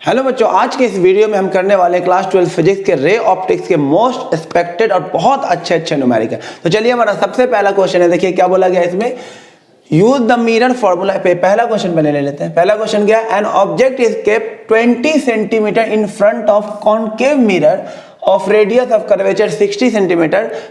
Hello बच्चों, आज के इस वीडियो में हम करने वाले हैं क्लास 12 फिजिक्स के रे ऑप्टिक्स के मोस्ट एक्सपेक्टेड और बहुत अच्छे न्यूमेरिकल। तो चलिए हमारा सबसे पहला क्वेश्चन है, देखिए क्या बोला गया इसमें, यूज द मिरर फॉर्मूला पे पहला क्वेश्चन पहले ले लेते हैं। पहला क्वेश्चन क्या है, an object is kept 20 centimetre in front of concave mirror of radius of curvature 60 cm,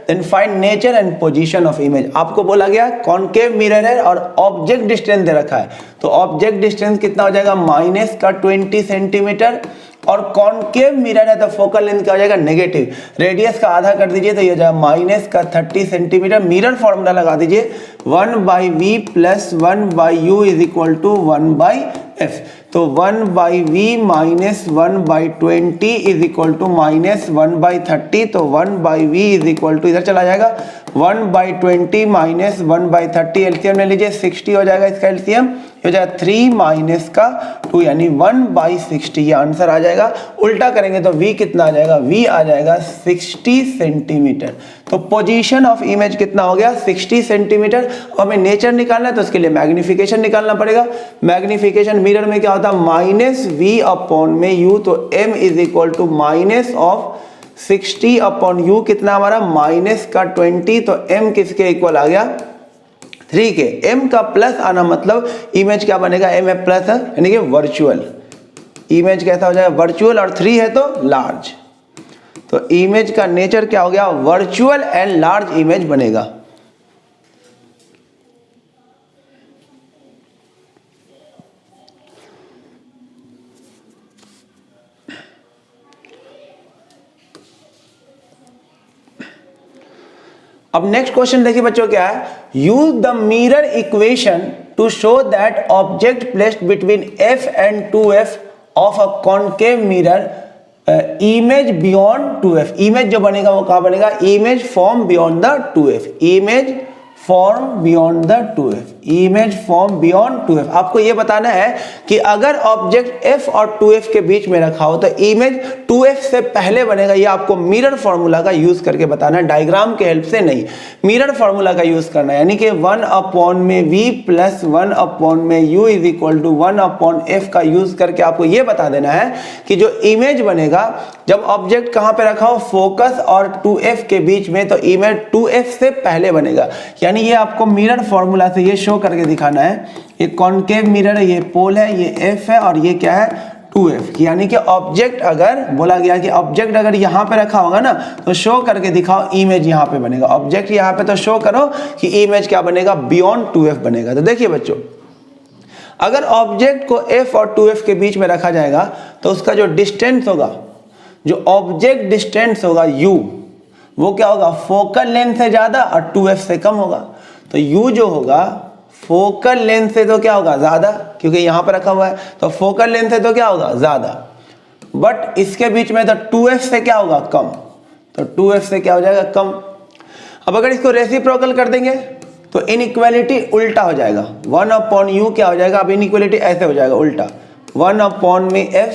then find nature and position of image। आपको बोला गया कॉनकेव मिरर है और ऑब्जेक्ट डिस्टेंस दे रखा है, तो ऑब्जेक्ट डिस्टेंस कितना हो जाएगा माइनस का 20 सेंटीमीटर, और कॉनकेव मिरर है तो फोकल लेंथ क्या हो जाएगा नेगेटिव, रेडियस का आधा कर दीजिए तो ये हो जाएगा माइनस का 30 सेंटीमीटर। मिरर फॉर्मूला लगा दीजिए 1/v plus 1/u is equal to 1/f। तो 1/v minus 1/20 is equal to minus 1/30, तो 1/v इज इक्वल टू इधर चला जाएगा 1/20 माइनस 1/30, एलसीएम ले लीजिए 60 हो जाएगा, इसका एलसीएम हो जाएगा 3 माइनस का 2 यानी 1/60, ये आंसर आ जाएगा। उल्टा करेंगे तो v कितना आ जाएगा, v आ जाएगा 60 सेंटीमीटर। तो पोजीशन ऑफ इमेज कितना हो गया 60 सेंटीमीटर। हमें नेचर निकालना है तो उसके लिए मैग्निफिकेशन निकालना पड़ेगा। मैग्निफिकेशन मिरर में क्या होता है माइनस v अपॉन में u, तो m is equal to minus of 60 upon u कितना हमारा माइनस का 20, तो m किसके इक्वल आ गया 3 के। m का प्लस आना मतलब इमेज क्या बनेगा, m है प्लस है यानी कि वर्चुअल इमेज कैसा हो जाएगा वर्चुअल, और 3 है तो लार्ज, तो इमेज का नेचर क्या हो गया वर्चुअल एंड लार्ज इमेज बनेगा। अब नेक्स्ट क्वेश्चन देखिए बच्चों क्या है, use the mirror equation two show that object placed between f and 2f of a concave mirror image beyond 2f। Image जो बनेगा वो कहां बनेगा, image form beyond the 2f, image form beyond the 2f, image form beyond 2f। आपको ये बताना है कि अगर ऑब्जेक्ट f और 2f के बीच में रखा हो तो इमेज 2f से पहले बनेगा। ये आपको मिरर फॉर्मूला का यूज करके बताना है, डायग्राम के हेल्प से नहीं, मिरर फॉर्मूला का यूज करना है। यानी कि 1 अपॉन में v प्लस 1 अपॉन में u is equal to 1 upon f का यूज करके आपको ये बता देना है कि जो इमेज बनेगा जब ऑब्जेक्ट कहां पे रखा हो फोकस और 2f के बीच में, तो इमेज 2f से पहले बनेगा। यानी ये आपको मिरर फॉर्मूला से ये शो करके दिखाना है, ये कॉनकेव मिरर है, ये पोल है, ये f है और ये क्या है 2f। यानी कि ऑब्जेक्ट अगर बोला गया कि ऑब्जेक्ट अगर यहाँ पे रखा होगा ना तो शो करके दिखाओ इमेज यहाँ पे बनेगा, ऑब्जेक्ट यहाँ पे तो शो करो कि इमेज क्या बनेगा बियॉन्ड 2f बनेगा। तो देखिए बच्चों, अगर ऑब्जेक्ट को f और 2f के बीच में रखा जाएगा तो उसका जो डिस्टेंस होगा, जो ऑब्जेक्ट डिस्टेंस होगा u, वो क्या होगा फोकल लेंथ से ज्यादा और 2f से कम होगा। तो u जो होगा फोकल लेंथ से तो क्या होगा ज्यादा, क्योंकि यहां पर रखा हुआ है, तो फोकल लेंथ से तो क्या होगा ज्यादा, बट इसके बीच में तो 2f से क्या होगा कम, तो 2f से क्या हो जाएगा कम। अब अगर इसको रेसिप्रोकल कर देंगे तो इनइक्वालिटी उल्टा हो जाएगा, 1 अपॉन u क्या हो जाएगा, अब इनइक्वालिटी ऐसे हो जाएगा उल्टा, 1 अपॉन में f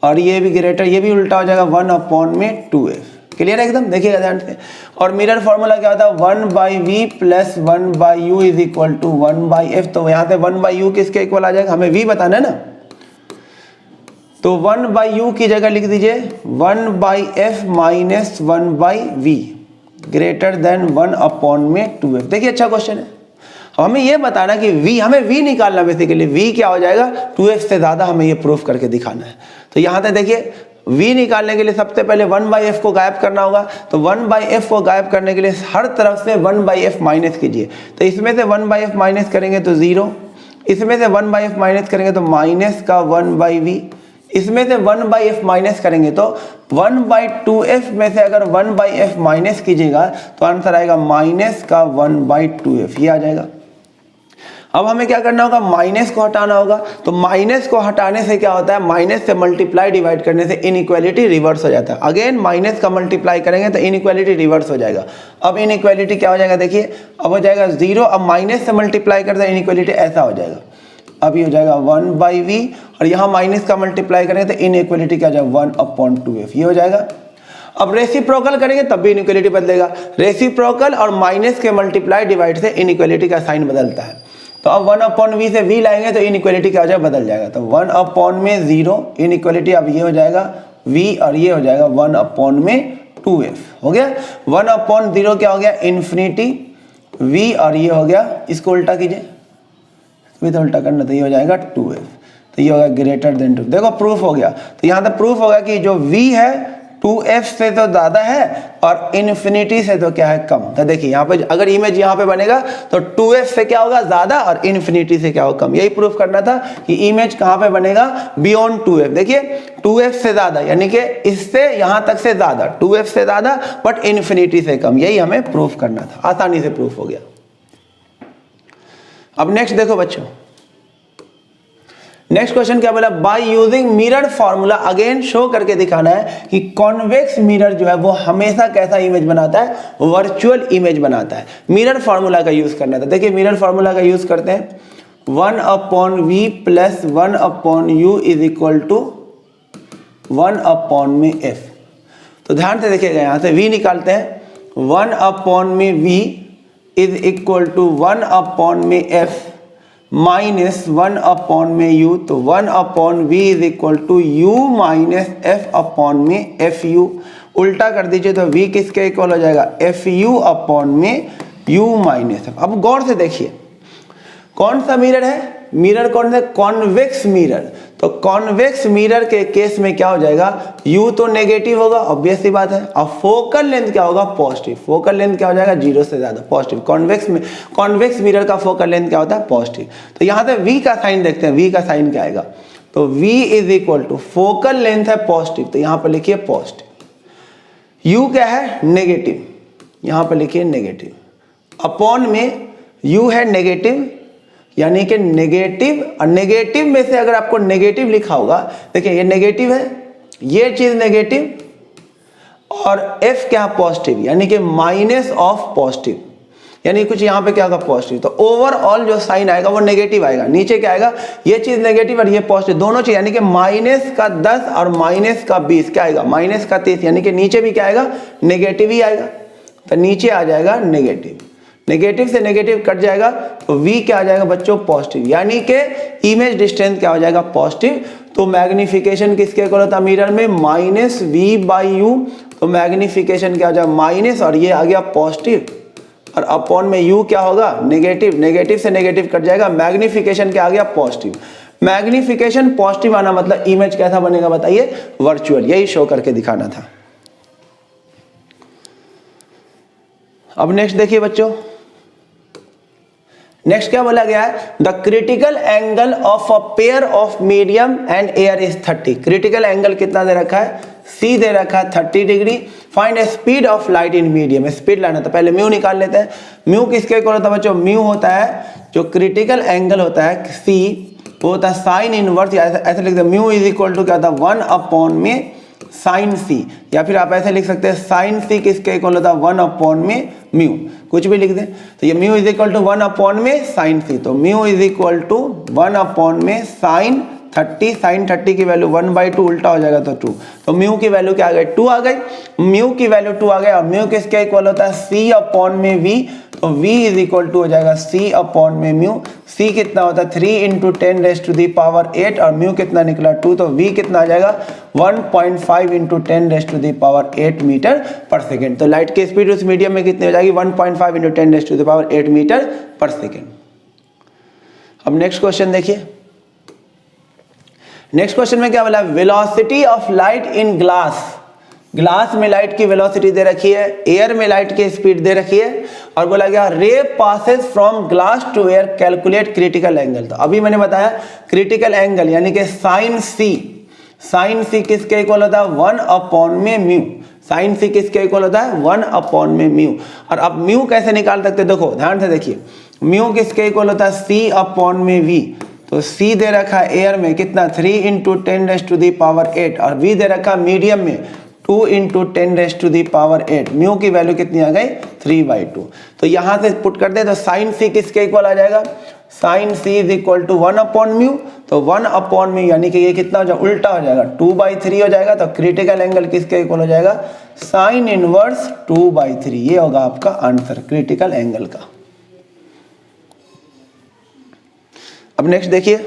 और ये भी ग्रेटर, ये भी उल्टा हो जाएगा 1 अपॉन में 2f। क्लियर है एकदम, देखिएगा ध्यान से। और मिरर फॉर्मूला क्या होता है 1/v plus 1/u is equal to 1/f, तो यहां से 1/u किसके इक्वल आ जाएगा, हमें v बताना है ना, तो 1/u की जगह लिख दीजिए 1/f minus 1/v greater than 1 upon में 2f। देखिए अच्छा क्वेश्चन है, हमें ये बताना कि v, हमें v निकालना, बेसिकली v क्या हो जाएगा 2f से ज्यादा, हमें ये प्रूफ करके दिखाना है। तो यहां तक देखिए v निकालने के लिए सबसे पहले 1/f को गायब करना होगा, तो 1/f को गायब करने के लिए हर तरफ से 1/f माइनस कीजिए, तो इसमें से 1/f माइनस करेंगे तो 0, इसमें से 1/f माइनस करेंगे तो माइनस का 1/v, इसमें से 1/f माइनस करेंगे तो 1/2f में से अगर 1/f माइनस कीजिएगा तो आंसर आएगा माइनस का 1/2f, ये आ जाएगा। अब हमें क्या करना होगा, माइनस को हटाना होगा, तो माइनस को हटाने से क्या होता है, माइनस से मल्टीप्लाई डिवाइड करने से इनइक्वालिटी रिवर्स हो जाता है। अगेन माइनस का मल्टीप्लाई करेंगे तो इनइक्वालिटी रिवर्स हो जाएगा। अब इनइक्वालिटी क्या हो जाएगा, देखिए अब हो जाएगा 0, अब माइनस से मल्टीप्लाई करते हैं इनइक्वालिटी ऐसा हो जाएगा, अब ये हो जाएगा 1/v और यहाँ माइनस का मल्टीप्लाई करेंगे तो इनइक्वालिटी क्या हो जाएगा 1 अपॉन 2f, ये हो जाएगा। अब रेसिप्रोकल करेंगे तब भी इनइक्वालिटी बदलेगा, रेसिप्रोकल और माइनस के मल्टीप्लाई डिवाइड से इनइक्वालिटी का साइन बदलता है। तो अब 1/v से v लाएंगे तो इनइक्वालिटी क्या हो जाएगा, बदल जाएगा। तो 1/0 इनइक्वालिटी अब ये हो जाएगा v और ये हो जाएगा 1/2f हो गया। 1/0 क्या हो गया, इन्फिनिटी v और ये हो गया, इसको उल्टा कीजिए, तो उल्टा करना, तो ये हो जाएगा 2f, तो ये होगा ग्रेटर देन 2। देखो प्रूफ हो गया। तो यहाँ तक प्रूफ होगा कि जो v है 2f से तो ज़्यादा है और इन्फिनिटी से तो क्या है, कम। तो देखिए यहाँ पे अगर इमेज यहाँ पे बनेगा तो 2f से क्या होगा, ज़्यादा, और इन्फिनिटी से क्या होगा, कम। यही प्रूफ करना था कि इमेज कहाँ पे बनेगा, बियॉन्ड 2f। देखिए 2f से ज़्यादा यानी कि इससे यहाँ तक से ज़्यादा, 2f से ज़्यादा बट इन्फिनिटी से कम, यही हमें प्रूफ करना था। आसानी से प्रूफ हो गया। अब नेक्स्ट देखो बच्चों, नेक्स्ट क्वेश्चन क्या बोला, by using mirror formula again show करके दिखाना है कि कॉन्वेक्स मिरर जो है वो हमेशा कैसा इमेज बनाता है, वर्चुअल इमेज बनाता है। मिरर फॉर्मूला का यूज करना था। देखिए मिरर फॉर्मूला का यूज करते हैं, 1/v plus 1/u is equal to 1/f। तो ध्यान से देखिएगा, यहां से v निकालते हैं, 1/v is equal to 1/f minus 1/u। तो 1/v is equal to u minus f/fu। उल्टा कर दीजिए तो v किसके इक्वल हो जाएगा, fu/u माइनस f। अब गौर से देखिए कौन सा मिरर है, मिरर कौन सा, कॉन्वेक्स मिरर। तो कॉन्वेक्स मिरर के केस में क्या हो जाएगा, u तो नेगेटिव होगा, ऑब्वियस सी बात है। अब फोकल लेंथ क्या होगा, पॉजिटिव। फोकल लेंथ क्या हो जाएगा, 0 से ज्यादा, पॉजिटिव। कॉन्वेक्स मिरर का फोकल लेंथ क्या होता है, पॉजिटिव। तो यहाँ पे v का साइन देखते हैं, v का साइन क्या आएगा, तो v is equal to focal length है पॉजिटिव, तो यहाँ पर लिखिए पॉजिटिव। u क्या है, नेगेटिव, यहाँ पर लिखिए नेगेटिव। अपॉन में u है नेगेटिव, यानी कि नेगेटिव, और नेगेटिव में से अगर आपको नेगेटिव लिखा होगा, देखिए ये नेगेटिव है, ये चीज नेगेटिव, और f क्या पॉजिटिव, यानी कि माइनस ऑफ पॉजिटिव, यानी कुछ यहाँ पे क्या होगा, पॉजिटिव। तो ओवरऑल जो साइन आएगा वो नेगेटिव आएगा। नीचे क्या आएगा, ये चीज नेगेटिव और ये पॉजिटिव, दोनों चीज, यानी कि माइनस का 10 और माइनस का 20 क्या आएगा, माइनस का 30, यानी कि नीचे भी क्या आएगा, नेगेटिव ही आएगा। तो नीचे आ जाएगा नेगेटिव, नेगेटिव से नेगेटिव कट जाएगा तो v क्या आ जाएगा बच्चों, पॉजिटिव, यानी कि इमेज डिस्टेंस क्या हो जाएगा, पॉजिटिव। तो मैग्निफिकेशन किसके इक्वल होता है मिरर में, माइनस v/u। तो मैग्निफिकेशन क्या हो जाएगा, माइनस, और ये आ गया पॉजिटिव, और अपॉन में u क्या होगा, नेगेटिव। नेगेटिव से नेगेटिव कट जाएगा, मैग्निफिकेशन क्या आ गया, पॉजिटिव। मैग्निफिकेशन पॉजिटिव आना मतलब इमेज कैसा बनेगा बताइए, वर्चुअल। यही शो करके दिखाना था। अब नेक्स्ट देखिए बच्चों, नेक्स्ट क्या बोला गया है, the critical angle of a pair of medium and air is 30। Critical angle कितना दे रखा है, c दे रखा है 30 degree. Find speed of light in medium, speed लाना। तो पहले म्यू निकाल लेते हैं। म्यू किसके इक्वल होता है बच्चों, म्यू होता है जो क्रिटिकल एंगल होता है c, वो होता है साइन इनवर्स, या ऐसे लिख दे, म्यू इज इक्वल टू क्या होता है, 1 में साइन c, या फिर आप ऐसे लिख सकते हैं साइन c किसके इक्वल होता है, 1 में म्यू, कुछ भी लिख दें। तो ये म्यू इज इक्वल टू 1 में साइन c। तो म्यू इज इक्वल टू 1 में साइन 30, साइन 30 की वैल्यू 1/2 उल्टा हो जाएगा तो 2। तो म्यू की वैल्यू क्या आ गई, 2 आ गई। म्यू की वैल्यू 2 आ गई, और म्यू किसके इक्वल होता है, c में v। तो v इज इक्वल टू हो जाएगा c में म्यू। c कितना होता है, 3 × 10⁸, और म्यू कितना निकला 2। तो v कितना आ जाएगा, 1.5 × 10⁸ मीटर पर सेकेंड। तो लाइट की स्पीड उस मीडियम में कितनी हो जाएगी, 1.5 × 10⁸ मीटर पर सेकेंड। अब नेक्स्ट क्वेश्चन देखिए, नेक्स्ट क्वेश्चन में क्या बोला, velocity of light in glass. Glass में लाइट की वेलोसिटी दे रखी है, एयर में लाइट की स्पीड दे रखी है, और बोला गया ray passes from glass to air, calculate critical angle. तो अभी मैंने बताया क्रिटिकल एंगल यानी कि साइन c। साइन c किसके इक्वल होता है, 1 में म्यू। साइन c किसके इक्वल होता है, 1 में म्यू। और अब म्यू कैसे निकाल सकते, देखो ध्यान से देखिए, म्यू किसके इक्वल होता है, c में v। तो c दे रखा है एयर में कितना, 3 × 10⁸, और v दे रखा मीडियम में 2 × 10⁸। म्यू की वैल्यू कितनी आ गई, 3/2। तो यहां से पुट कर दे तो साइन c किसके इक्वल आ जाएगा, sine c is equal to 1 mu. तो 1 म्यू यानी कि ये कितना हो जाएगा, उल्टा हो जाएगा, 2/3 हो जाएगा। तो क्रिटिकल एंगल किसके इक्वल हो जाएगा, साइन इनवर्स 2/3। ये होगा आपका आंसर क्रिटिकल एंगल का। अब नेक्स्ट देखिए,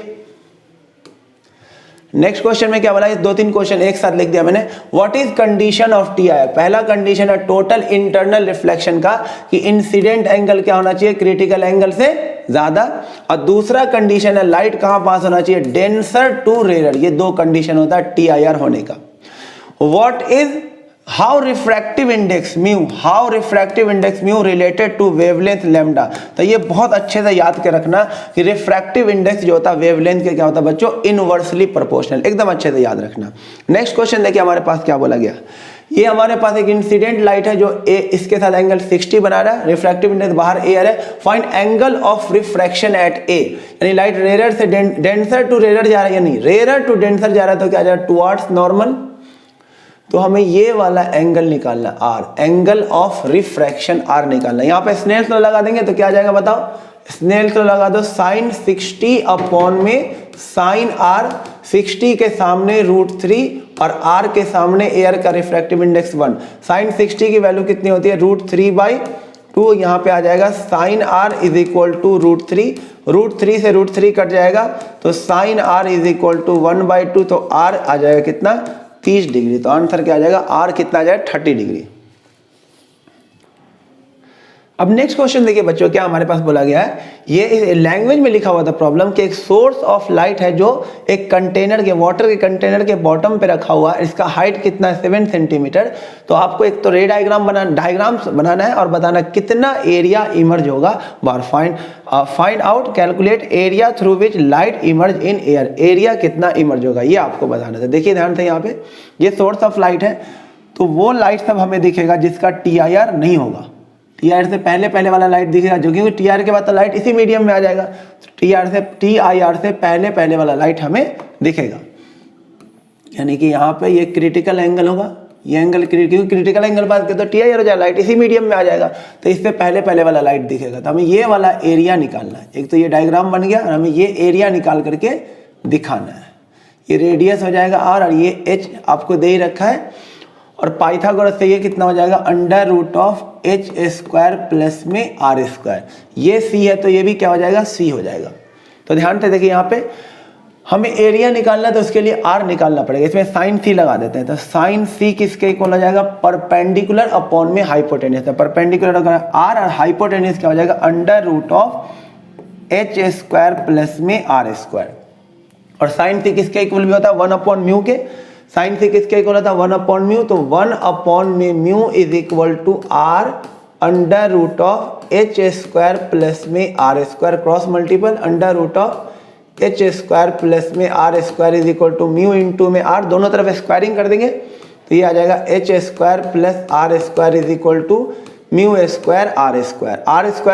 नेक्स्ट क्वेश्चन में क्या बोला, 2-3 क्वेश्चन एक साथ लिख दिया मैंने। What is condition of T I R. पहला कंडीशन है टोटल इंटरनल रिफ्लेक्शन का, कि इंसिडेंट एंगल क्या होना चाहिए, क्रिटिकल एंगल से ज्यादा। और दूसरा कंडीशन है लाइट कहां पास होना चाहिए, डेंसर टू रेयर। ये 2 कंडीशन होता है टी आई आर होने का। What is how refractive index mu, how refractive index mu related to wavelength lambda. तो ये बहुत अच्छे से याद के रखना कि रिफ्रैक्टिव इंडेक्स जो होता है वेवलेंथ के क्या होता है बच्चों, इनवर्सली प्रोपोर्शनल, एकदम अच्छे से याद रखना। नेक्स्ट क्वेश्चन देखिए हमारे पास क्या बोला गया। ये हमारे पास एक इंसिडेंट लाइट है जो इसके साथ एंगल 60 बना रहा है, रिफ्रैक्टिव इंडेक्स बाहर एयर है। Find angle of refraction at A, यानी लाइट रेयर से डेंसर टू रेयर जा रहा है, यानी रेयर टू डेंसर जा रहा है, तो क्या जा रहा है, टुवर्ड्स नॉर्मल। तो हमें ये वाला एंगल निकालना R, angle of refraction R निकालना। यहाँ पे स्नेल्स लॉ लगा देंगे तो क्या आ जाएगा बताओ, स्नेल्स लॉ लगा दो, साइन 60 अपॉन में साइन आर, 60 के सामने √3 और आर के सामने एयर का रिफ्रैक्टिव इंडेक्स 1। साइन 60 की वैल्यू कितनी होती है, √3/2। यहाँ पे आ जाएगा sine R is equal to √3, √3 से √3 कट जाएगा तो sine R is equal to 1/2, तो आर आ जाएगा कितना, 30 डिग्री। तो आंसर क्या आ जाएगा, आर कितना आ जाएगा, 30 डिग्री। अब नेक्स्ट क्वेश्चन देखिए बच्चों, क्या हमारे पास बोला गया है, ये लैंग्वेज में लिखा हुआ था प्रॉब्लम कि एक सोर्स ऑफ लाइट है जो एक कंटेनर के, वाटर के कंटेनर के बॉटम पे रखा हुआ है, इसका हाइट कितना है 7 सेंटीमीटर। तो आपको एक तो रे डायग्राम बनाना है और बताना कितना एरिया इमर्ज होगा बाहर। Find out calculate area through which light emerge in air, area कितना इमर्ज होगा ये आपको बताना था। देखिए ध्यान से, यहाँ पे ये सोर्स ऑफ लाइट है, तो वो लाइट सब हमें दिखेगा जिसका TIR नहीं होगा। TIR से पहले वाला लाइट दिखेगा जो, क्योंकि TIR के बाद तो लाइट इसी मीडियम में आ जाएगा, तो TIR से पहले वाला लाइट हमें दिखेगा। यानी कि यहाँ पे ये क्रिटिकल एंगल होगा, ये एंगल क्योंकि क्रिटिकल एंगल बात करते तो TIR हो जाएगा, लाइट इसी मीडियम में आ जाएगा, तो इससे पहले वाला लाइट दिखेगा। तो हमें ये वाला एरिया निकालना है। एक तो ये डायग्राम बन गया और हमें ये एरिया निकाल करके दिखाना है। ये रेडियस हो जाएगा r और ये h आपको दे ही रखा है, और पाइथागोरस से ये कितना हो जाएगा, √h² प्लस में r²। ये c है तो ये भी क्या हो जाएगा, c हो जाएगा। तो ध्यान से देखिए, यहाँ पे हमें एरिया निकालना है तो उसके लिए r निकालना पड़ेगा। इसमें साइन c लगा देते हैं, तो साइन c किसके इक्वल हो जाएगा, परपेंडिकुलर अपॉन में हाइपोटेन्यूस। परपेंडिकुलर r और हाइपोटेन्यूस क्या हो जाएगा, √h² प्लस में r²। और साइन c किसके इक्वल भी होता है, 1/μ के। साइन c किसके इक्वल होता है, 1/μ। तो 1/μ is equal to r √h² plus में r², cross multiple, √h² plus में r² is equal to μ into में r, दोनों तरफ स्क्वायरिंग कर देंगे तो ये आ जाएगा h² plus r² is equal to μ² r²।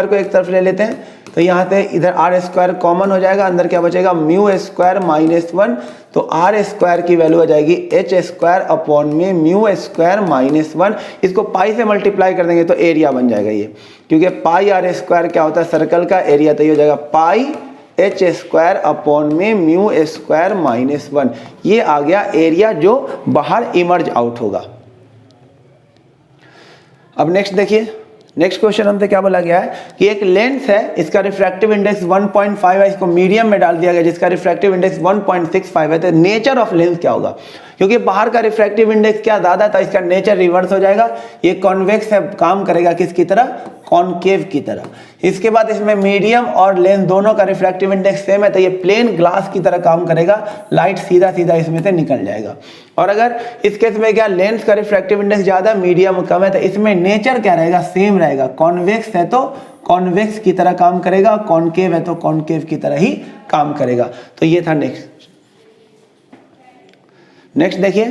को एक तरफ ले लेते हैं तो यहाँ से इधर r² कॉमन हो जाएगा, अंदर क्या बचेगा, μ² - 1। तो r² की वैल्यू आ जाएगी h² अपॉन में μ² - 1। इसको पाई से मल्टीप्लाई कर देंगे तो एरिया बन जाएगा ये, क्योंकि पाई r² क्या होता है, सर्कल का एरिया। तो ये हो जाएगा पाई h² अपॉन में μ² - 1। ये आ गया एरिया जो बाहर इमर्ज आउट होगा। अब नेक्स्ट देखिए, नेक्स्ट क्वेश्चन हमसे क्या बोला गया है कि एक लेंस है, इसका रिफ्रैक्टिव इंडेक्स 1.5 है, इसको मीडियम में डाल दिया गया जिसका रिफ्रैक्टिव इंडेक्स 1.65 है। तो नेचर ऑफ लेंस क्या होगा, क्योंकि बाहर का रिफ्रैक्टिव इंडेक्स क्या ज्यादा था, इसका नेचर रिवर्स हो जाएगा। ये कॉन्वेक्स है, काम करेगा किसकी तरह, कॉनकेव की तरह। इसके बाद इसमें मीडियम और लेंस दोनों का रिफ्रैक्टिव इंडेक्स सेम है, तो ये प्लेन ग्लास की तरह काम करेगा, लाइट सीधा इसमें से निकल जाएगा। और अगर इस केस में क्या, लेंस का रिफ्रैक्टिव इंडेक्स ज्यादा, मीडियम कम है, तो इसमें नेचर क्या रहेगा, सेम रहेगा। कॉन्वेक्स है तो कॉन्वेक्स की तरह काम करेगा, कॉनकेव है तो कॉनकेव की तरह ही काम करेगा। तो ये था नेक्स्ट देखिए,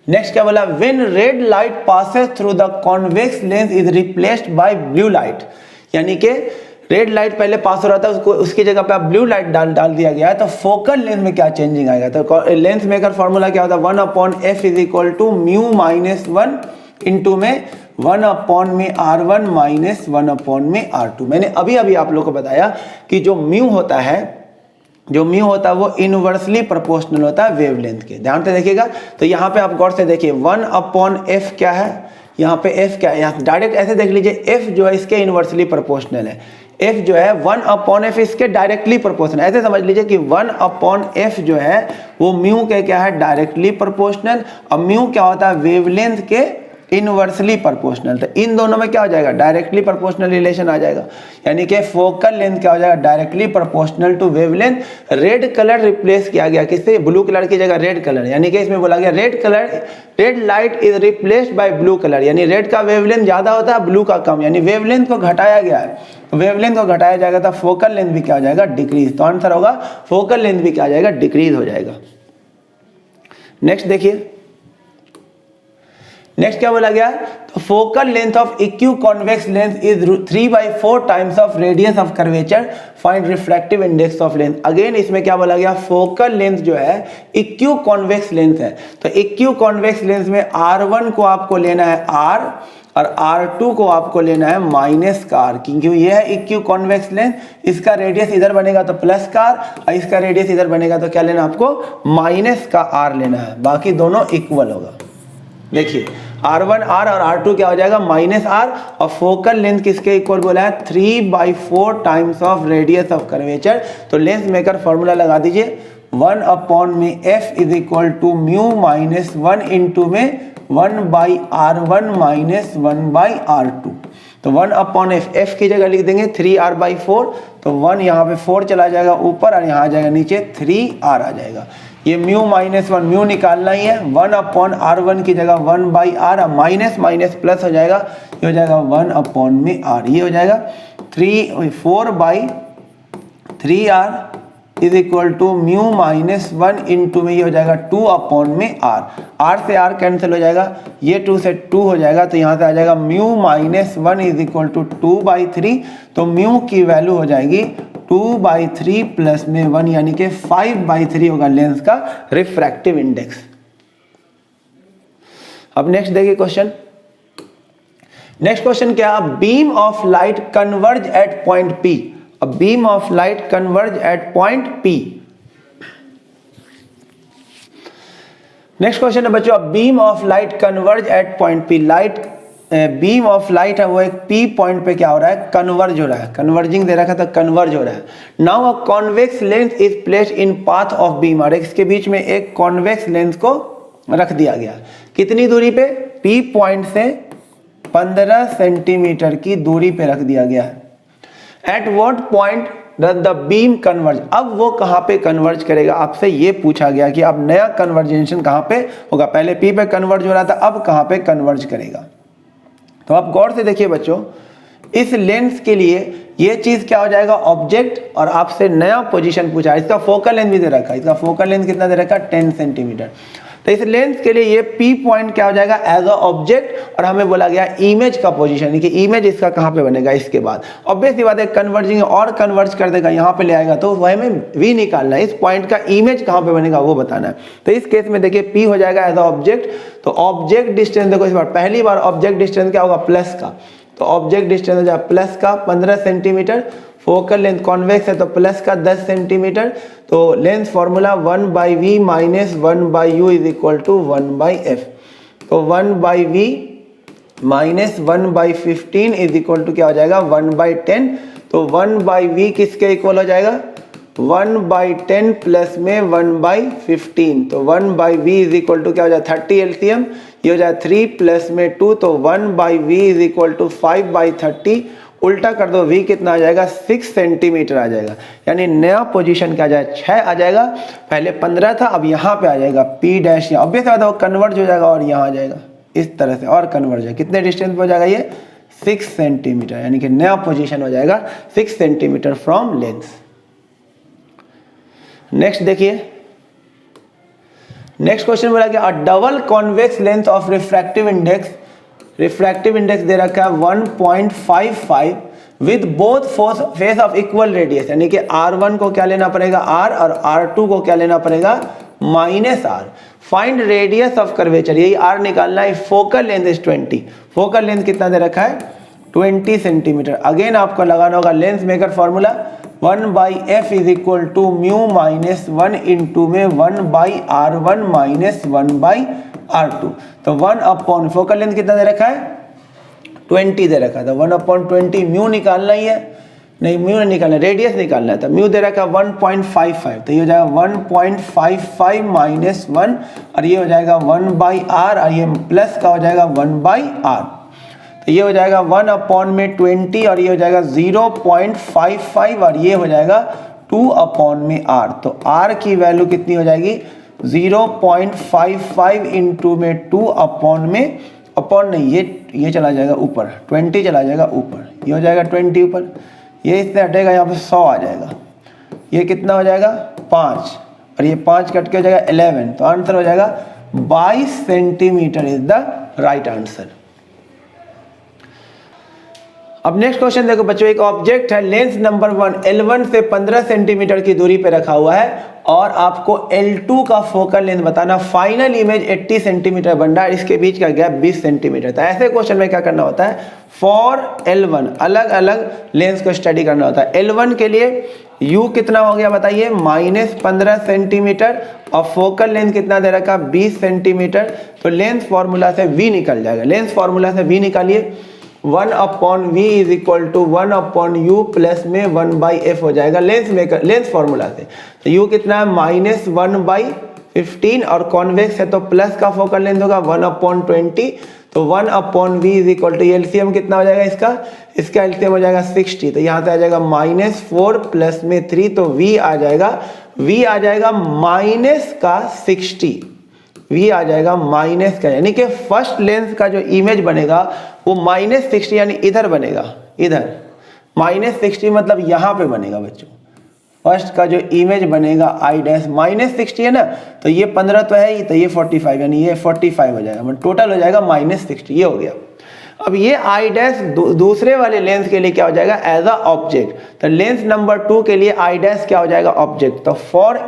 नेक्स्ट क्या बोला, when red light passes through the convex lens is replaced by blue light. यानी कि रेड लाइट पहले पास हो रहा था, उसको उसकी जगह पे आप ब्लू लाइट डाल दिया गया है, तो फोकल लेंथ में क्या चेंजिंग आएगा। तो लेंथ मेकर फॉर्मूला क्या होता है, 1/f is equal to μ-1 into में 1/r1 माइनस 1/r2। मैंने अभी आप लोगों को बताया कि जो म्यू होता है वो इनवर्सली प्रोपोर्शनल होता है वेवलेंथ के। ध्यान से देखिएगा, तो यहाँ पे आप गौर से देखिए 1/f क्या है, यहाँ पे f क्या है, यहाँ डायरेक्ट ऐसे देख लीजिए, f जो है इसके इनवर्सली प्रोपोर्शनल है। एफ जो है 1/f इसके डायरेक्टली प्रोपोर्शनल, ऐसे समझ लीजिए कि 1/f जो है वो म्यू के क्या है, डायरेक्टली प्रोपोर्शनल, और म्यू क्या होता है, वेवलेंथ के इनवर्सली प्रोपोर्शनल। तो इन दोनों में क्या हो जाएगा, डायरेक्टली प्रोपोर्शनल रिलेशन आ जाएगा, यानी कि फोकल लेंथ क्या हो जाएगा, directly proportional to wavelength. Red colour replace किया गया किससे, ब्लू कलर की जगह रेड कलर, यानी कि इसमें बोला गया red light is replaced by blue colour, यानी रेड का वेवलेंथ ज्यादा होता है, ब्लू का कम, यानी वेवलेंथ को घटाया गया है। वेवलेंथ को घटाया जाएगा तो फोकल लेंथ भी क्या हो जाएगा, डिक्रीज। तो आंसर होगा फोकल लेंथ भी क्या हो जाएगा, डिक्रीज हो जाएगा। नेक्स्ट देखिए, नेक्स्ट क्या बोला गया, तो focal length of equiconvex lens is 3/4 times of radius of curvature, find refractive index of length. Again इसमें क्या बोला गया, फोकल लेंथ जो है इक्यू कॉन्वेक्स लेंथ है, तो इक्यू कॉन्वेक्स लेंस में R1 को आपको लेना है R और R2 को आपको लेना है माइनस का R, क्योंकि यह है इक्यू कॉन्वेक्स लेंस, इसका रेडियस इधर बनेगा तो प्लस का R और इसका रेडियस इधर बनेगा तो क्या लेना आपको, माइनस का R लेना है, बाकी दोनों इक्वल होगा। देखिए R1 R और R2 क्या हो जाएगा, माइनस R, और फोकल लेंथ किसके इक्वल बोला है, 3/4 times of radius of curvature. तो लेंथ मेकर फॉर्मूला लगा दीजिए, 1/f is equal to mu minus 1 into में 1/r1 माइनस 1/r2। तो 1/f, f की जगह लिख देंगे 3r/4, तो 1 यहाँ पे 4 चला जाएगा ऊपर और यहाँ आ जाएगा नीचे 3r आ जाएगा। ये म्यू माइनस 1 म्यू निकालना ही है, 1/r1 की जगह 1/r, माइनस माइनस प्लस हो जाएगा, ये हो जाएगा 1/r, ये हो जाएगा 4/3r is equal to mu minus 1 into में ये हो जाएगा 2/r, r से r कैंसिल हो जाएगा, ये 2 से 2 हो जाएगा, तो यहाँ से आ जाएगा mu minus 1 is equal to 2/3, तो म्यू की वैल्यू हो जाएगी 2/3 प्लस में 1, यानी कि 5/3 होगा लेंस का रिफ्रैक्टिव इंडेक्स। अब नेक्स्ट देखिए क्वेश्चन, नेक्स्ट क्वेश्चन क्या, beam of light converge eight point P, a beam of light converge at point P। Next question है बच्चों, beam of light converge eight point P। Light beam of light है वो एक P point पे क्या हो रहा है, कन्वर्ज हो रहा है, कन्वर्जिंग दे रखा था, कन्वर्ज हो रहा है। Now a convex lens is placed in path of beam, और इसके बीच में एक कॉन्वेक्स लेंस को रख दिया गया, कितनी दूरी पे, P पॉइंट से 15 सेंटीमीटर की दूरी पे रख दिया गया है। At what point does the beam converge, अब वो कहाँ पे कन्वर्ज करेगा, आपसे ये पूछा गया कि अब नया कन्वर्जेशन कहाँ पे होगा, पहले P पे कन्वर्ज हो रहा था, अब कहाँ पे कन्वर्ज करेगा। तो आप गौर से देखिए बच्चों, इस लेंस के लिए ये चीज क्या हो जाएगा, ऑब्जेक्ट, और आपसे नया पोजीशन पूछा है, इसका फोकल लेंथ भी दे रखा है, इसका फोकल लेंथ कितना दे रखा है, 10 सेंटीमीटर। तो इस लेंस के लिए ये P पॉइंट क्या हो जाएगा, एज अ ऑब्जेक्ट, और हमें बोला गया इमेज का पोजीशन, कि इमेज इसका कहाँ पे बनेगा, इसके बाद ऑब्वियस सी बात है कन्वर्जिंग और कन्वर्ज कर देगा, यहाँ पे ले आएगा, तो वह हमें V निकालना है, इस पॉइंट का इमेज कहाँ पे बनेगा वो बताना है। तो इस केस में देखिए P हो जाएगा एज अ ऑब्जेक्ट, तो ऑब्जेक्ट डिस्टेंस देखो, इस बार पहली बार ऑब्जेक्ट डिस्टेंस क्या होगा, प्लस का, तो ऑब्जेक्ट डिस्टेंस हो जाएगा प्लस का 15 सेंटीमीटर, फोकल लेंथ कॉन्वेक्स है तो प्लस का 10 सेंटीमीटर, तो length formula 1/v minus 1/u is equal to 1/f, तो 1/v minus 1/15 is equal to क्या हो जाएगा, 1/10, तो 1/v किसके इक्वल हो जाएगा, 1/10 प्लस में 1/15, तो 1/v इज इक्वल टू क्या हो जाएगा 30 एलसीएम, ये हो जाए 3 प्लस में 2, तो 1/v इज इक्वल टू 5/30, उल्टा कर दो v कितना आ जाएगा, 6 सेंटीमीटर आ जाएगा, यानी नया पोजीशन क्या आ जाएगा, 6 आ जाएगा, पहले 15 था, अब यहाँ पे आ जाएगा P डैश, ऑब्वियस बात है वो कन्वर्ज हो जाएगा और यहाँ आ जाएगा इस तरह से, और कन्वर्ज है, कितने डिस्टेंस पे हो जाएगा ये, 6 सेंटीमीटर, यानी कि नया पोजीशन हो जाएगा 6 सेंटीमीटर फ्रॉम लेंस। नेक्स्ट देखिए, नेक्स्ट क्वेश्चन बोला कि a double convex length of refractive index, refractive index दे रखा है 1.55 with both face of equal radius, यानी कि R1 को क्या लेना पड़ेगा R, और R2 को क्या लेना पड़ेगा minus R। Find radius of curvature, यही R निकालना है। Focal length is 20, focal length कितना दे रखा है 20 सेंटीमीटर। अगेन आपको लगाना होगा lens maker formula, 1/f is equal to mu minus 1 into में 1/r1 माइनस 1/r2, तो 1/, फोकल लेंथ कितना दे रखा है 20 दे रखा था, 1/20 म्यू निकालना ही है। नहीं म्यू नहीं निकालना, रेडियस निकालना है। तो म्यू दे रखा 1.55, तो ये हो जाएगा 1.55 माइनस 1 और ये हो जाएगा 1/r और ये प्लस का हो जाएगा 1/r। तो ये हो जाएगा 1/20 और ये हो जाएगा 0.55 और ये हो जाएगा 2/r। तो r की वैल्यू कितनी हो जाएगी 0.55 इंटू में 2 में अपॉन नहीं, ये चला जाएगा ऊपर, 20 चला जाएगा ऊपर, ये हो जाएगा 20 ऊपर, ये इससे हटेगा यहाँ पे 100 आ जाएगा, ये कितना हो जाएगा 5 और ये 5 कट के हो जाएगा 11। तो आंसर हो जाएगा 22 centimetre is the right answer. अब नेक्स्ट क्वेश्चन देखो बच्चों, एक ऑब्जेक्ट है लेंस नंबर 1 L1 से 15 सेंटीमीटर की दूरी पे रखा हुआ है और आपको L2 का फोकल लेंथ बताना। फाइनल इमेज 80 सेंटीमीटर बन रहा है, इसके बीच का गैप 20 सेंटीमीटर। तो ऐसे क्वेश्चन में क्या करना होता है, फॉर L1 अलग अलग लेंस को स्टडी करना होता है। L1 के लिए U कितना हो गया बताइए -15 सेंटीमीटर और फोकल लेंथ कितना दे रखा 20 सेंटीमीटर। तो लेंस फॉर्मूला से V निकल जाएगा, लेंस फॉर्मूला से V निकालिए, 1/v is equal to 1/u plus में 1/f हो जाएगा लेंस फॉर्मूला से। तो u कितना है -1/15 और कॉन्वेक्स है तो प्लस का फोकल लेंथ होगा 1/20। तो 1/v is equal to LCM कितना हो जाएगा इसका एलसीएम हो जाएगा 60। तो यहाँ से आ जाएगा -4 प्लस में 3 तो v आ जाएगा माइनस का 60, v आ जाएगा माइनस का, यानी कि फर्स्ट लेंस का जो इमेज बनेगा वो -60 यानी इधर बनेगा, इधर -60 मतलब यहाँ पे बनेगा बच्चों। फर्स्ट का जो इमेज बनेगा आई डैश -60 है ना, तो ये 15 तो है ही, तो ये 45 यानी ये 45 हो जाएगा, मतलब टोटल हो जाएगा -60, ये हो गया। अब ये आई डैश दूसरे वाले लेंस के लिए क्या हो जाएगा एज अ ऑब्जेक्ट। तो लेंस नंबर 2 के लिए आई डैश क्या हो जाएगा ऑब्जेक्ट। तो फॉर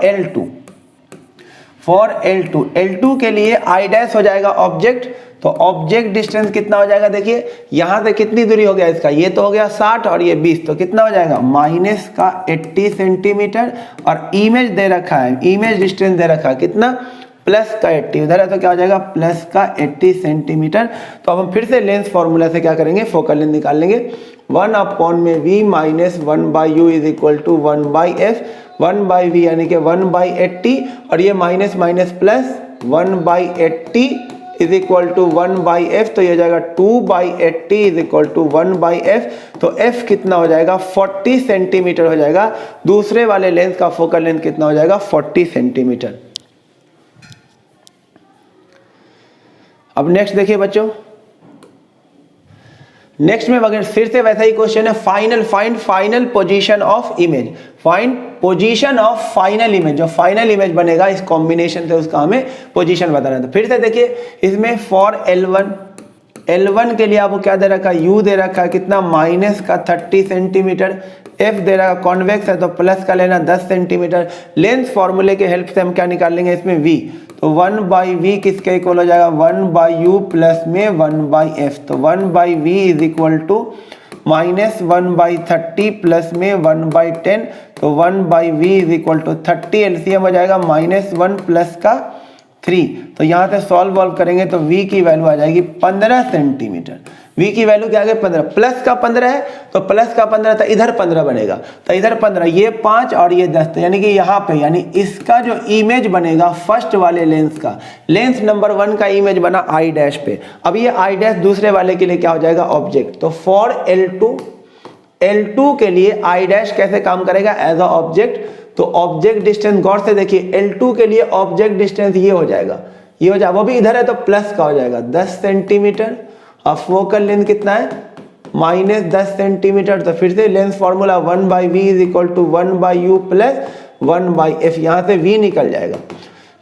L2 के लिए आई डैश हो जाएगा ऑब्जेक्ट। तो ऑब्जेक्ट डिस्टेंस कितना हो जाएगा, देखिए यहाँ से कितनी दूरी हो गया इसका, ये तो हो गया 60 और ये 20, तो कितना हो जाएगा -80 सेंटीमीटर और इमेज दे रखा है, इमेज डिस्टेंस दे रखा है कितना +80, उधर है तो क्या हो जाएगा +80 सेंटीमीटर। तो अब हम फिर से लेंस फॉर्मूला से क्या करेंगे, फोकल लेंथ निकाल लेंगे। 1/v minus 1/u is equal to 1/f, 1/v यानी कि 1/80 और ये minus minus plus 1/80 is equal to 1/f, तो ये हो जाएगा 2/80 इज इक्वल टू 1/f। तो f कितना हो जाएगा 40 सेंटीमीटर हो जाएगा। दूसरे वाले लेंस का फोकल लेंथ कितना हो जाएगा 40 सेंटीमीटर। अब नेक्स्ट देखिए बच्चों, नेक्स्ट में अगर फिर से वैसा ही क्वेश्चन है, find final position of image, find position of final image, जो फाइनल इमेज बनेगा इस कॉम्बिनेशन से उसका हमें पोजीशन बताना है। तो फिर से देखिए इसमें फॉर L1 के लिए आपको क्या दे रखा है, U दे रखा है कितना -30 सेंटीमीटर, F दे रहा है कॉन्वेक्स है तो प्लस का लेना 10 सेंटीमीटर। लेंस फॉर्मूले के हेल्प से हम क्या निकाल लेंगे इसमें V, तो 1/v किसके इक्वल हो जाएगा 1/u प्लस में 1/f। तो 1/v is equal to -1/30 plus में 1/10, तो 1/v is equal to 30, LCM हो जाएगा -1 प्लस का 3। तो यहाँ से सॉल्व करेंगे तो v की वैल्यू आ जाएगी 15 सेंटीमीटर। v की वैल्यू क्या आ गई 15, प्लस का 15 है तो प्लस का 15 तो इधर 15 बनेगा, तो इधर 15, ये 5 और ये 10, तो यानी कि यहाँ पे यानी इसका जो इमेज बनेगा फर्स्ट वाले लेंस का, लेंस नंबर 1 का इमेज बना आई डैश पे। अब ये आई डैश दूसरे वाले के लिए क्या हो जाएगा ऑब्जेक्ट। तो फॉर L2 के लिए आई डैश कैसे काम करेगा एज अ ऑब्जेक्ट। तो ऑब्जेक्ट डिस्टेंस गौर से देखिए, L2 के लिए ऑब्जेक्ट डिस्टेंस ये हो जाएगा, ये हो जाएगा, वो भी इधर है तो प्लस का हो जाएगा 10 सेंटीमीटर और फोकल लेंथ कितना है -10 सेंटीमीटर। तो फिर से lens formula 1/v is equal to 1/u plus 1/f, यहाँ से v निकल जाएगा,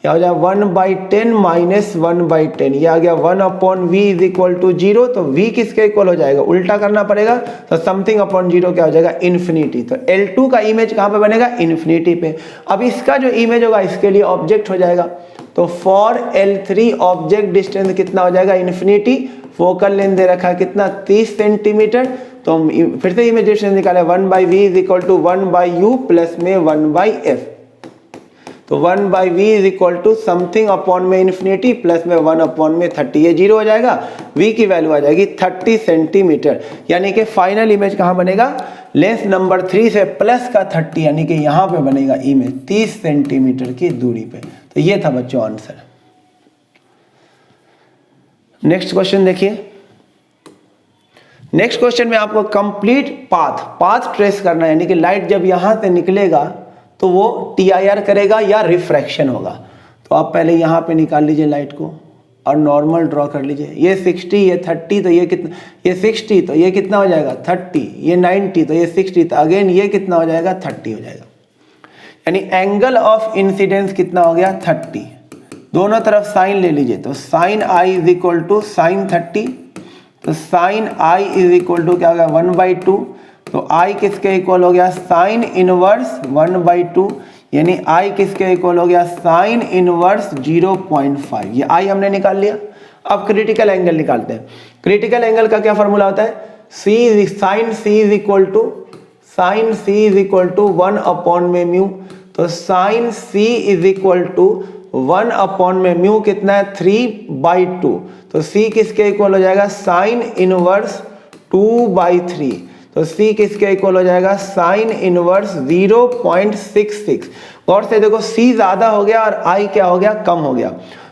यहाँ हो जाएगा 1/10 माइनस 1/10, ये आ गया 1/v इज इक्वल टू 0। तो v किसके इक्वल हो जाएगा, उल्टा करना पड़ेगा, तो समथिंग अपॉन 0 क्या हो जाएगा इन्फिनिटी। तो L2 का इमेज कहाँ पे बनेगा इन्फिनिटी पे। अब इसका जो इमेज होगा इसके लिए ऑब्जेक्ट हो जाएगा। तो फॉर L3 ऑब्जेक्ट डिस्टेंस कितना हो जाएगा इन्फिनिटी, फोकल लेंथ दे रखा है कितना 30 सेंटीमीटर। तो हम फिर से इमेज डिस्टेंस निकाले 1/v is equal to 1/u plus में 1/f। तो 1/v is equal to something upon में इन्फिनिटी प्लस में 1 अपॉन में 30, ये 0 हो जाएगा, v की वैल्यू आ जाएगी 30 सेंटीमीटर। यानी कि फाइनल इमेज कहाँ बनेगा लेंस नंबर 3 से प्लस का 30 यानी कि यहाँ पे बनेगा इमेज 30 सेंटीमीटर की दूरी पे। तो ये था बच्चों आंसर। नेक्स्ट क्वेश्चन देखिए। नेक्स्ट क्वेश्चन में आपको कंप्लीट पाथ ट्रेस करना है, यानी कि लाइट जब यहाँ से निकलेगा तो वो TIR करेगा या रिफ्रैक्शन होगा। तो आप पहले यहाँ पे निकाल लीजिए लाइट को और नॉर्मल ड्रॉ कर लीजिए। ये 60, ये 30, तो ये कितना, ये 60 तो ये कितना हो जाएगा 30, ये 90 तो ये 60, तो अगेन ये कितना हो जाएगा 30 हो जाएगा। यानी एंगल ऑफ इंसिडेंस कितना हो गया 30। दोनों तरफ साइन ले लीजिए, तो sine I is equal to sine 30, तो sine I is equal to क्या हो गया 1/2, तो I किसके इक्वल हो गया साइन इनवर्स 1/2, यानी I किसके इक्वल हो गया साइन इनवर्स 0.5। ये I हमने निकाल लिया। अब क्रिटिकल एंगल निकालते हैं। क्रिटिकल एंगल का क्या फॉर्मूला होता है, sine C is equal to 1/म्यू, तो sine C is equal to 1/म्यू कितना है 3/2, तो C किसके इक्वल हो जाएगा साइन इनवर्स 2/3, तो C किसके इक्वल हो जाएगा साइन इनवर्स 0.66। और से देखो C ज्यादा हो गया और I क्या हो गया कम हो गया।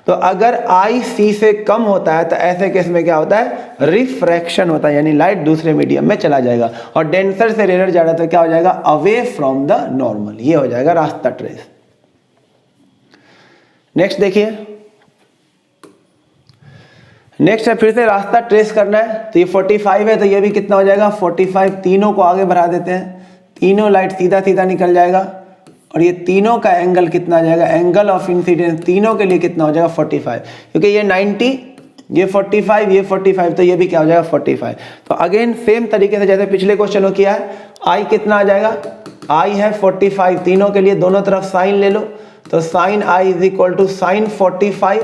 तो अगर I C से कम होता है तो ऐसे केस में क्या होता है रिफ्रैक्शन होता है, यानी लाइट दूसरे मीडियम में चला जाएगा। और डेंसर से रेयर जा रहा है तो क्या हो जाएगा अवे फ्रॉम द नॉर्मल, ये हो जाएगा रास्ता ट्रेस। नेक्स्ट देखिए। नेक्स्ट है फिर से रास्ता ट्रेस करना है, तो ये 45 है तो ये भी कितना हो जाएगा 45। तीनों को आगे बढ़ा देते हैं, तीनों लाइट सीधा सीधा निकल जाएगा और ये तीनों का एंगल कितना आ जाएगा, एंगल ऑफ इंसिडेंस तीनों के लिए कितना हो जाएगा 45, क्योंकि ये 90, ये 45, ये 45, तो ये भी क्या हो जाएगा 45। तो अगेन सेम तरीके से जैसे पिछले क्वेश्चन में किया है, I कितना आ जाएगा, I है 45, तीनों के लिए दोनों तरफ साइन ले लो, तो sine I is equal to sine 45,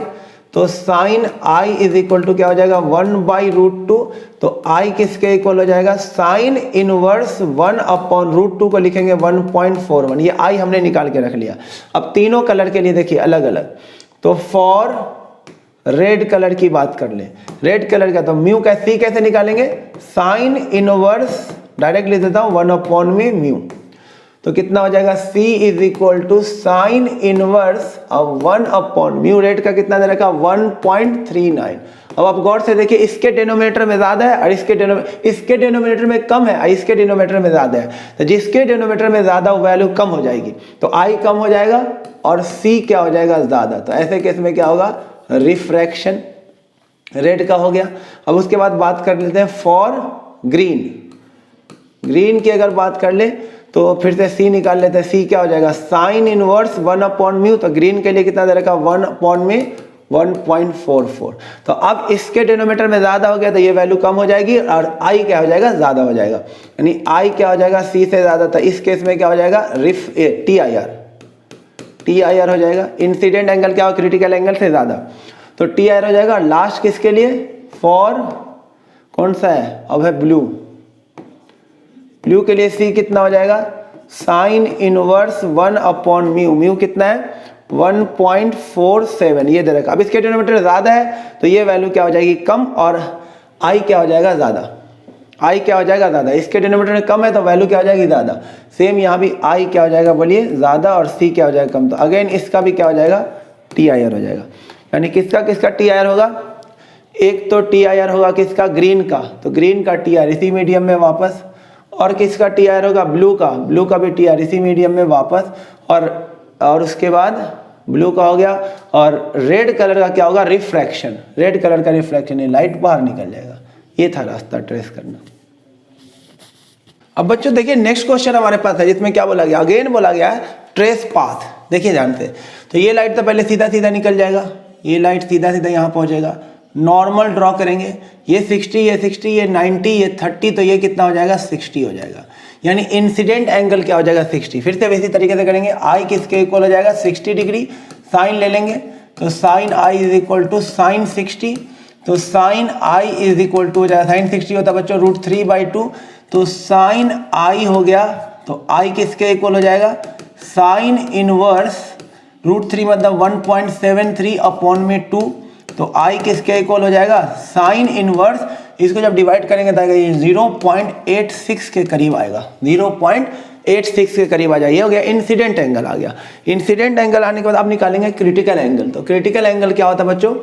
तो sine I is equal to क्या हो जाएगा 1/√2, तो I किसके इक्वल हो जाएगा साइन इनवर्स 1/√2 को लिखेंगे 1.41। ये I हमने निकाल के रख लिया। अब तीनों कलर के लिए देखिए अलग अलग, तो फॉर रेड कलर की बात कर ले, रेड कलर का तो म्यू का C कैसे निकालेंगे, साइन इनवर्स डायरेक्ट लिख देता हूँ 1/μ, तो कितना हो जाएगा C is equal to sine inverse 1/μ। Rate का कितना दे रखा 1.39। अब आप गौर से देखिए, इसके डिनोमिनेटर में ज्यादा है और इसके डिनोमिनेटर में कम है, इसके डिनोमिनेटर में ज्यादा है, तो जिसके डिनोमिनेटर में ज्यादा वैल्यू कम हो जाएगी, तो I कम हो जाएगा और C क्या हो जाएगा ज्यादा। तो ऐसे केस में क्या होगा रिफ्रैक्शन रेड का हो गया। अब उसके बाद बात कर लेते हैं फॉर ग्रीन की अगर बात कर ले तो फिर से C निकाल लेते हैं। C क्या हो जाएगा साइन इनवर्स 1/μ, तो ग्रीन के लिए कितना दे रखा 1/1.44। तो अब इसके डिनोमिनेटर में ज्यादा हो गया तो ये वैल्यू कम हो जाएगी और I क्या हो जाएगा ज्यादा हो जाएगा, यानी I क्या हो जाएगा C से ज्यादा। तो इस केस में क्या हो जाएगा TIR हो जाएगा। इंसिडेंट एंगल क्या हो क्रिटिकल एंगल से ज्यादा, तो TIR हो जाएगा। लास्ट किसके लिए फॉर कौन सा है, अब है ब्लू के लिए C कितना हो जाएगा साइन इनवर्स 1/μ, म्यू कितना है 1.47, ये दे रखा। अब इसके डिनोमिनेटर ज्यादा है तो ये वैल्यू क्या हो जाएगी कम और I क्या हो जाएगा ज्यादा, I क्या हो जाएगा ज्यादा। इसके डिनोमिनेटर कम है तो वैल्यू क्या हो जाएगी ज्यादा। सेम यहाँ भी I क्या हो जाएगा बोलिए ज्यादा और C क्या हो जाएगा कम, तो अगेन इसका भी क्या हो जाएगा TIR हो जाएगा। यानी किसका TIR होगा, एक तो TIR होगा किसका ग्रीन का, तो ग्रीन का TIR इसी मीडियम में वापस, और किसका TIR होगा ब्लू का भी TIR इसी मीडियम में वापस, और उसके बाद ब्लू का हो गया। और रेड कलर का क्या होगा रिफ्रैक्शन, रेड कलर का रिफ्रैक्शन है, लाइट बाहर निकल जाएगा। ये था रास्ता ट्रेस करना। अब बच्चों देखिए नेक्स्ट क्वेश्चन हमारे पास है जिसमें क्या बोला गया, अगेन बोला गया है ट्रेस पाथ। देखिए ध्यान से, तो ये लाइट तो पहले सीधा सीधा निकल जाएगा, ये लाइट सीधा सीधा यहाँ पहुंचेगा, नॉर्मल ड्रॉ करेंगे, ये 60, ये 60, ये 90, ये 30, तो ये कितना हो जाएगा 60 हो जाएगा। यानी इंसिडेंट एंगल क्या हो जाएगा 60। फिर से वैसी तरीके से करेंगे, I किसके इक्वल हो जाएगा 60 डिग्री, साइन ले लेंगे, तो sine I is equal to sine 60, तो sine I is equal to हो जाएगा, साइन 60 होता है बच्चों √3/2, तो साइन I हो गया, तो I किसके इक्वल हो जाएगा साइन इनवर्स √3 मतलब 1.73/2, तो I किसके इक्वल हो जाएगा साइन इनवर्स इसको जब डिवाइड करेंगे तो आएगा ये 0.86 के करीब आएगा, 0.86 के करीब आ जाए। ये हो गया इंसिडेंट एंगल आ गया। इंसिडेंट एंगल आने के बाद आप निकालेंगे क्रिटिकल एंगल। तो क्रिटिकल एंगल क्या होता है बच्चों?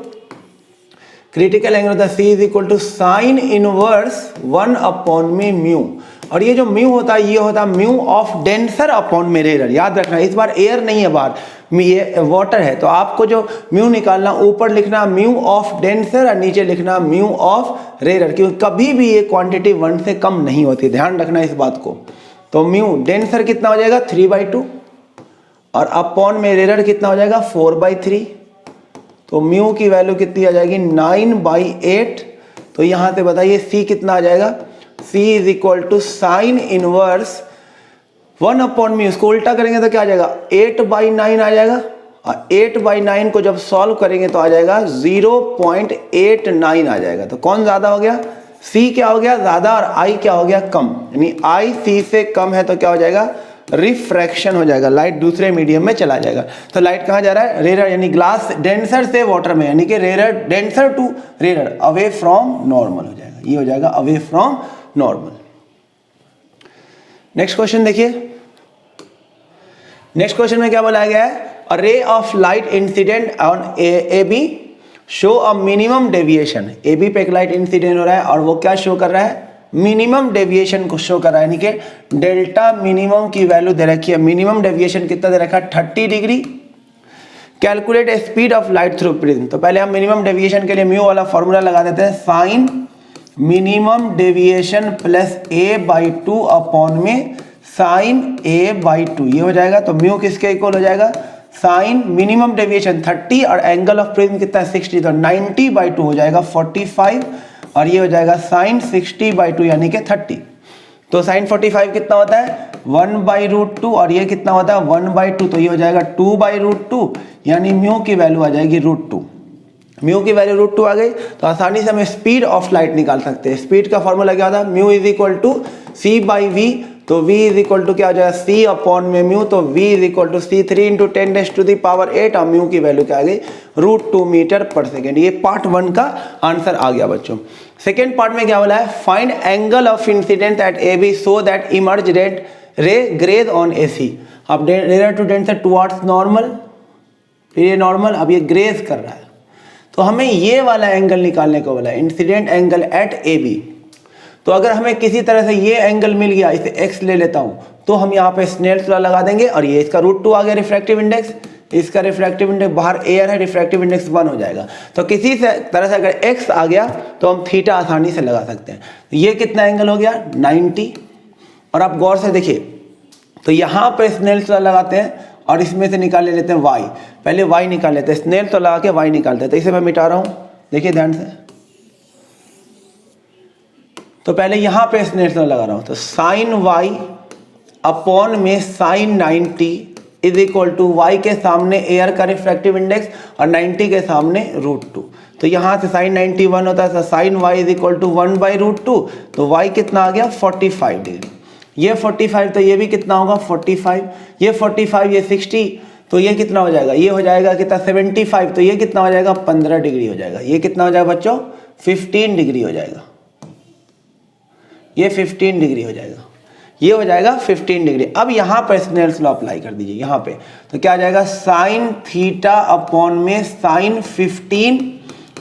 क्रिटिकल एंगल होता है C is equal to sine inverse 1 upon में म्यू। और ये जो म्यू होता है ये होता है म्यू ऑफ डेंसर अपॉन में एयर। याद रखना इस बार एयर नहीं है बाहर, ये वाटर है। तो आपको जो म्यू निकालना, ऊपर लिखना म्यू ऑफ डेंसर और नीचे लिखना म्यू ऑफ रेयर, क्योंकि कभी भी ये क्वांटिटी 1 से कम नहीं होती, ध्यान रखना इस बात को। तो म्यू डेंसर कितना हो जाएगा 3/2 और अपॉन में रेयर कितना हो जाएगा 4/3। तो म्यू की वैल्यू कितनी आ जाएगी 9/8। तो यहाँ से बताइए C कितना आ जाएगा? C is equal to sine inverse 1 upon mu, इसको उल्टा करेंगे तो क्या आ जाएगा 8/9 आ जाएगा। और 8/9 को जब सॉल्व करेंगे तो आ जाएगा 0.89 आ जाएगा। तो कौन ज्यादा हो गया? C क्या हो गया ज़्यादा और I क्या हो गया कम। यानी I C से कम है तो क्या हो जाएगा? रिफ्रैक्शन हो जाएगा, लाइट दूसरे मीडियम में चला जाएगा। तो लाइट कहाँ जा रहा है? रेयर, यानी ग्लास डेंसर से वाटर में, यानी कि rare denser to rare, away from normal हो जाएगा। ये हो जाएगा away from normal. Next question देखिए। नेक्स्ट क्वेश्चन में क्या बोला गया है? A ray of light incident on A B show a minimum deviation. A B पे एक लाइट इंसिडेंट हो रहा है और वो क्या शो कर रहा है? मिनिमम डेविएशन को शो कर रहा है, यानी कि डेल्टा मिनिमम की वैल्यू दे रखी है। मिनिमम डेविएशन कितना दे रखा है? 30 degree. Calculate speed of light through prism. तो पहले हम मिनिमम डेविएशन के लिए म्यू वाला फॉर्मूला लगा देते हैं, sine minimum deviation plus A/2 upon में साइन A/2, ये हो जाएगा। तो म्यू किसके इक्वल हो जाएगा? साइन मिनिमम डेविएशन 30 और एंगल ऑफ प्रिज्म कितना है 60, तो 90/2 हो जाएगा 45 और ये हो जाएगा साइन 60/2 यानी कि 30। तो साइन 45 कितना होता है 1/√2 और ये कितना होता है 1/2, तो ये हो जाएगा 2/√2 यानी म्यू की वैल्यू आ जाएगी √2। म्यू की वैल्यू √2 आ गई तो आसानी से हम स्पीड ऑफ लाइट निकाल सकते हैं। स्पीड का फॉर्मूला क्या होता है? Mu is equal to C/V। तो V इज इक्वल टू क्या हो जाएगा C अपॉन में म्यू। तो V is equal to C3 into 10⁸ और म्यू की वैल्यू क्या आ गई √2 मीटर पर सेकेंड। ये पार्ट 1 का आंसर आ गया बच्चों। सेकेंड पार्ट में क्या बोला है? Find angle of incident at AB so that emerge ray graze on AC। अब rare to denser towards normal, फिर ये नॉर्मल, अब ये ग्रेज कर रहा है। तो हमें ये वाला एंगल निकालने को बोला है, इंसिडेंट एंगल एट AB। तो अगर हमें किसी तरह से ये एंगल मिल गया, इसे x ले लेता हूं, तो हम यहाँ पे स्नेल्स लॉ लगा देंगे और ये इसका √2 आ गया रिफ्रैक्टिव इंडेक्स, इसका रिफ्रैक्टिव इंडेक्स, बाहर एयर है, रिफ्रैक्टिव इंडेक्स 1 हो जाएगा। तो किसी से तरह से अगर x आ गया तो हम थीटा आसानी से लगा सकते हैं। तो ये कितना एंगल हो गया 90। और आप गौर से देखिए, तो यहाँ पे स्नेल्स लॉ लगाते हैं और इसमें से निकाल लेते हैं y। पहले y निकाल लेते हैं, स्नेल्स लॉ लगा के y निकालते हैं। तो इसे मैं मिटा रहा हूँ, देखिए ध्यान से। तो पहले यहाँ पे स्नेल्स लॉ लगा रहा हूँ, तो साइन y अपॉन में sine 90 is equal to y के सामने एयर का रिफ्रैक्टिव इंडेक्स और 90 के सामने √2। तो यहाँ से साइन 90 1 होता है, sine y is equal to 1/√2। तो y कितना आ गया 45 डिग्री। ये 45 तो ये भी कितना होगा 45, ये 45, ये 60, तो ये कितना हो जाएगा? ये हो जाएगा कितना 75, तो ये कितना हो जाएगा 15 डिग्री हो जाएगा। ये कितना हो जाएगा बच्चों 15 डिग्री हो जाएगा। ये 15 डिग्री हो जाएगा, ये हो जाएगा 15 डिग्री। अब यहाँ पर स्नेल्स लॉ अप्लाई कर दीजिए यहाँ पे, तो क्या आ जाएगा साइन थीटा अपॉन में sine 15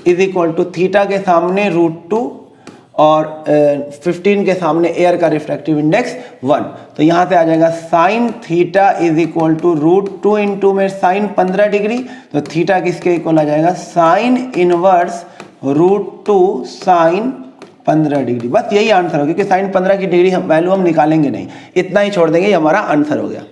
is equal to theta के सामने √2 और 15 के सामने एयर का रिफ्रैक्टिव इंडेक्स 1। तो यहाँ से आ जाएगा sine theta is equal to √2 into में साइन 15 डिग्री। तो थीटा किसके इक्वल आ जाएगा साइन इनवर्स √2 साइन 15 डिग्री। बस यही आंसर हो, क्योंकि साइन 15 की डिग्री वैल्यू हम निकालेंगे नहीं, इतना ही छोड़ देंगे, ये हमारा आंसर हो गया।